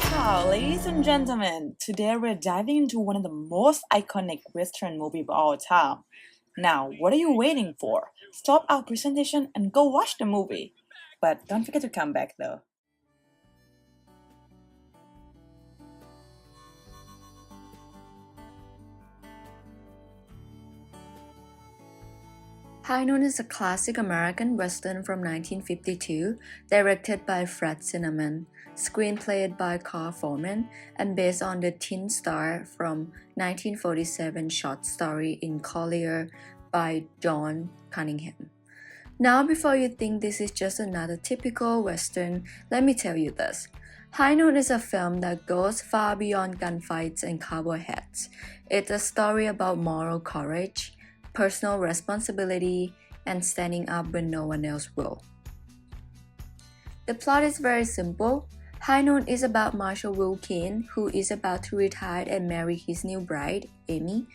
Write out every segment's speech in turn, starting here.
Yeehaw, ladies and gentlemen! Today we're diving into one of the most iconic Western movies of all time. Now, what are you waiting for? Stop our presentation and go watch the movie. But don't forget to come back though. High Noon is a classic American Western from 1952, directed by Fred Zinnemann, screenplayed by Carl Foreman, and based on the Teen Star from 1947 short story in Collier by John Cunningham. Now, before you think this is just another typical Western, let me tell you this. High Noon is a film that goes far beyond gunfights and cowboy hats. It's a story about moral courage, personal responsibility, and standing up when no one else will. The plot is very simple. High Noon is about Marshall Will Kane, who is about to retire and marry his new bride, Amy.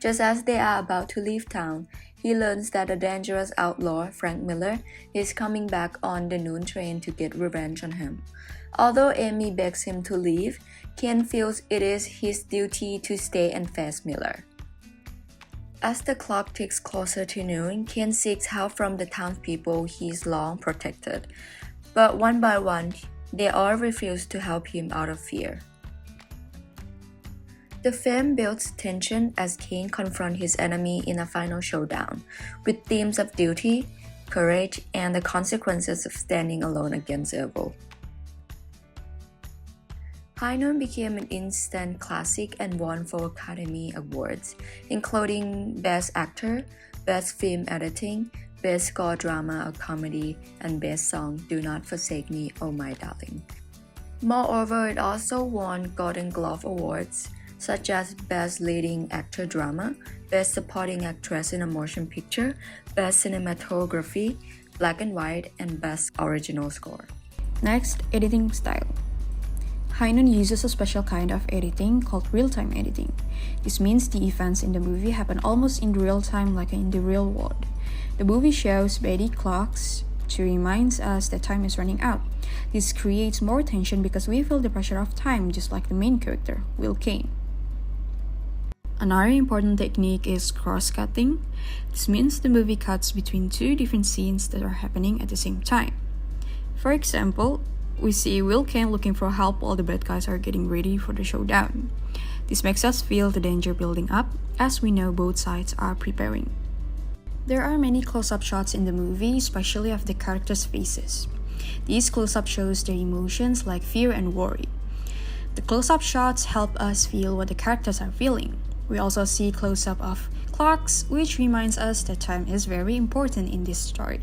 Just as they are about to leave town, he learns that a dangerous outlaw, Frank Miller, is coming back on the noon train to get revenge on him. Although Amy begs him to leave, Kane feels it is his duty to stay and face Miller. As the clock ticks closer to noon, Kane seeks help from the townspeople he's long protected. But one by one, they all refuse to help him out of fear. The film builds tension as Kane confronts his enemy in a final showdown, with themes of duty, courage, and the consequences of standing alone against evil. High Noon became an instant classic and won 4 Academy Awards, including Best Actor, Best Film Editing, Best Score Drama or Comedy, and Best Song Do Not Forsake Me, Oh My Darling. Moreover, it also won Golden Globe Awards, such as Best Leading Actor Drama, Best Supporting Actress in a Motion Picture, Best Cinematography, Black and White, and Best Original Score. Next, editing style. High Noon uses a special kind of editing called real-time editing. This means the events in the movie happen almost in real time like in the real world. The movie shows Betty clocks to remind us that time is running out. This creates more tension because we feel the pressure of time just like the main character, Will Kane. Another important technique is cross-cutting. This means the movie cuts between 2 different scenes that are happening at the same time. For example, we see Will Kane looking for help while the bad guys are getting ready for the showdown. This makes us feel the danger building up, as we know both sides are preparing. There are many close-up shots in the movie, especially of the characters' faces. These close-up shows their emotions like fear and worry. The close-up shots help us feel what the characters are feeling. We also see close-up of clocks, which reminds us that time is very important in this story.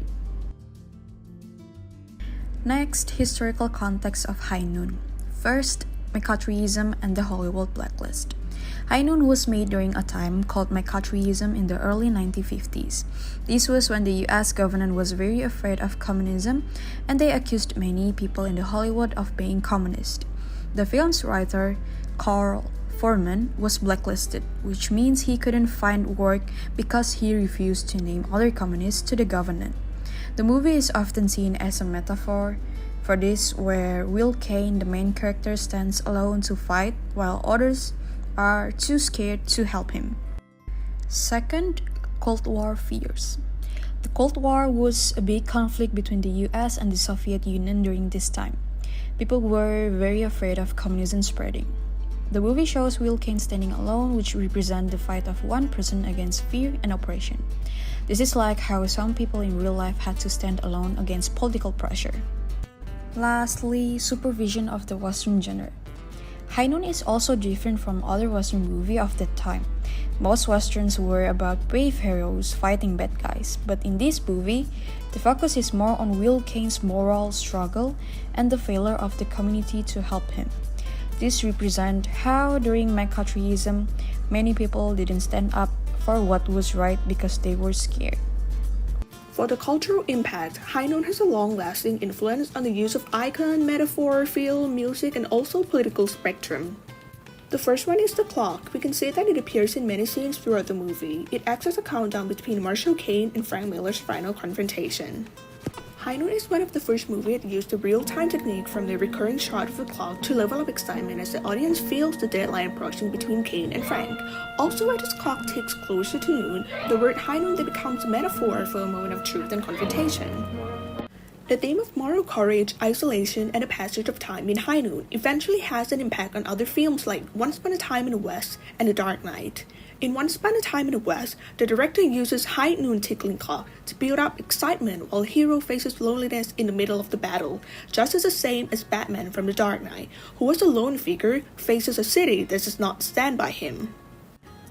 Next, historical context of High Noon. First, McCarthyism and the Hollywood blacklist. High Noon was made during a time called McCarthyism in the early 1950s. This was when the US government was very afraid of communism, and they accused many people in the Hollywood of being communist. The film's writer, Carl Foreman, was blacklisted, which means he couldn't find work because he refused to name other communists to the government. The movie is often seen as a metaphor for this, where Will Kane, the main character, stands alone to fight while others are too scared to help him. Second, Cold War fears. The Cold War was a big conflict between the US and the Soviet Union during this time. People were very afraid of communism spreading. The movie shows Will Kane standing alone, which represents the fight of one person against fear and oppression. This is like how some people in real life had to stand alone against political pressure. Lastly, supervision of the Western genre. High Noon is also different from other Western movies of that time. Most Westerns were about brave heroes fighting bad guys, but in this movie, the focus is more on Will Kane's moral struggle and the failure of the community to help him. This represents how during McCarthyism, many people didn't stand up for what was right because they were scared. For the cultural impact, High Noon has a long-lasting influence on the use of icon, metaphor, film, music, and also political spectrum. The first one is the clock. We can see that it appears in many scenes throughout the movie. It acts as a countdown between Marshall Kane and Frank Miller's final confrontation. High Noon is one of the first movies that used the real-time technique from the recurring shot of the clock to level up excitement as the audience feels the deadline approaching between Kane and Frank. Also, as the clock ticks closer to noon, the word High Noon then becomes a metaphor for a moment of truth and confrontation. The theme of moral courage, isolation, and the passage of time in High Noon eventually has an impact on other films like Once Upon a Time in the West and The Dark Knight. In Once Upon a Time in the West, the director uses High Noon tickling clock to build up excitement while the hero faces loneliness in the middle of the battle, just as the same as Batman from The Dark Knight, who as a lone figure faces a city that does not stand by him.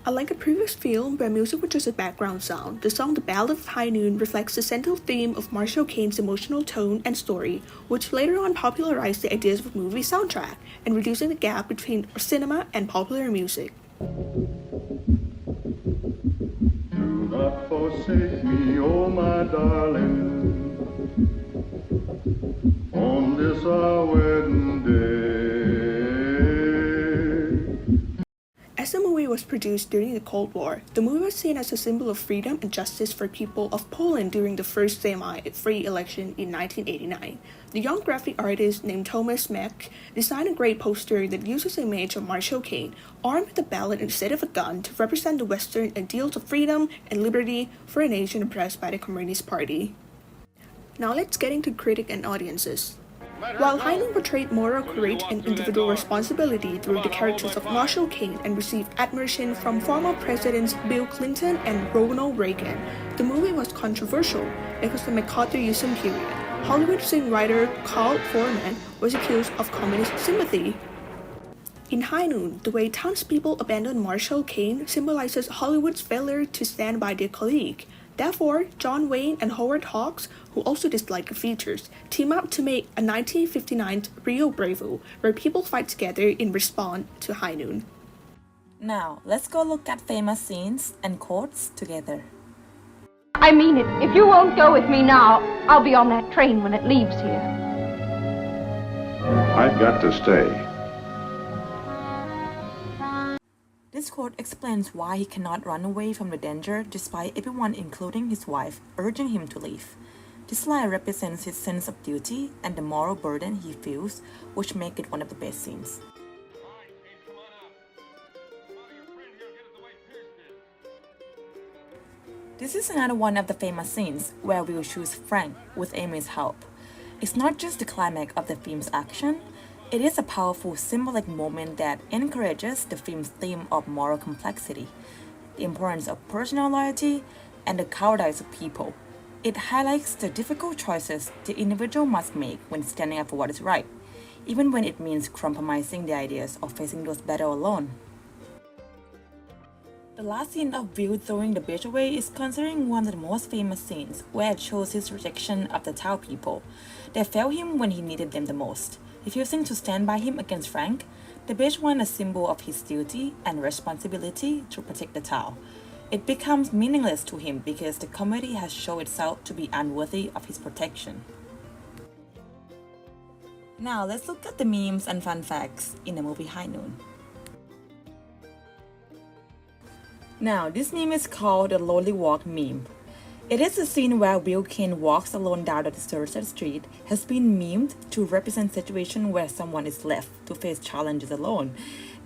Unlike the previous film, where music was just a background sound, the song The Ballad of High Noon reflects the central theme of Marshall Kane's emotional tone and story, which later on popularized the ideas of a movie soundtrack and reducing the gap between cinema and popular music. Do not forsake me, oh my darling, on this our wedding day. As the movie was produced during the Cold War, the movie was seen as a symbol of freedom and justice for people of Poland during the first semi-free election in 1989. The young graphic artist named Thomas Mek designed a great poster that uses the image of Marshall Kane armed with a ballad instead of a gun to represent the Western ideals of freedom and liberty for a nation oppressed by the Communist Party. Now let's get into critic and audiences. While High Noon portrayed moral courage and individual responsibility through the characters of Marshall Kane and received admiration from former presidents Bill Clinton and Ronald Reagan, the movie was controversial because the McCarthyism period. Hollywood screenwriter Carl Foreman was accused of communist sympathy. In High Noon, the way townspeople abandoned Marshall Kane symbolizes Hollywood's failure to stand by their colleague. Therefore, John Wayne and Howard Hawks, who also disliked the features, team up to make a 1959 Rio Bravo, where people fight together in response to High Noon. Now, let's go look at famous scenes and quotes together. I mean it. If you won't go with me now, I'll be on that train when it leaves here. I've got to stay. This quote explains why he cannot run away from the danger despite everyone, including his wife, urging him to leave. This line represents his sense of duty and the moral burden he feels, which make it one of the best scenes. This is another one of the famous scenes where we'll choose Frank with Amy's help. It's not just the climax of the film's action, it is a powerful symbolic moment that encourages the film's theme of moral complexity, the importance of personal loyalty, and the cowardice of people. It highlights the difficult choices the individual must make when standing up for what is right, even when it means compromising the ideas of facing those battles alone. The last scene of Will throwing the bitch away is considered one of the most famous scenes, where it shows his rejection of the Tao people. They failed him when he needed them the most. Refusing to stand by him against Frank, the bitch was a symbol of his duty and responsibility to protect the Tao. It becomes meaningless to him because the community has shown itself to be unworthy of his protection. Now let's look at the memes and fun facts in the movie High Noon. Now, this meme is called the Lonely Walk meme. It is a scene where Will Kane walks alone down a deserted street, has been memed to represent a situation where someone is left to face challenges alone.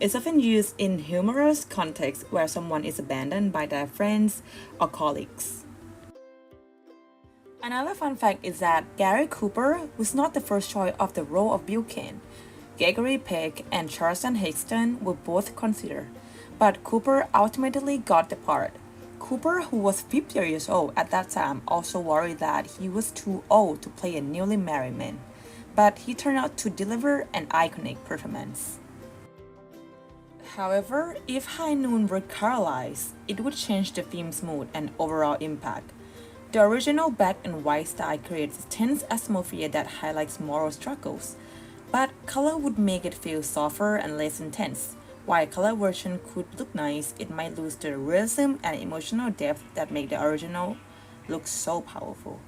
It's often used in humorous contexts where someone is abandoned by their friends or colleagues. Another fun fact is that Gary Cooper was not the first choice of the role of Will Kane. Gregory Peck and Charlton Heston were both considered, but Cooper ultimately got the part. Cooper, who was 50 years old at that time, also worried that he was too old to play a newly married man, but he turned out to deliver an iconic performance. However, if High Noon were coloralized, it would change the film's mood and overall impact. The original black and white style creates tense atmosphere that highlights moral struggles, but color would make it feel softer and less intense. While a color version could look nice, it might lose the realism and emotional depth that make the original look so powerful.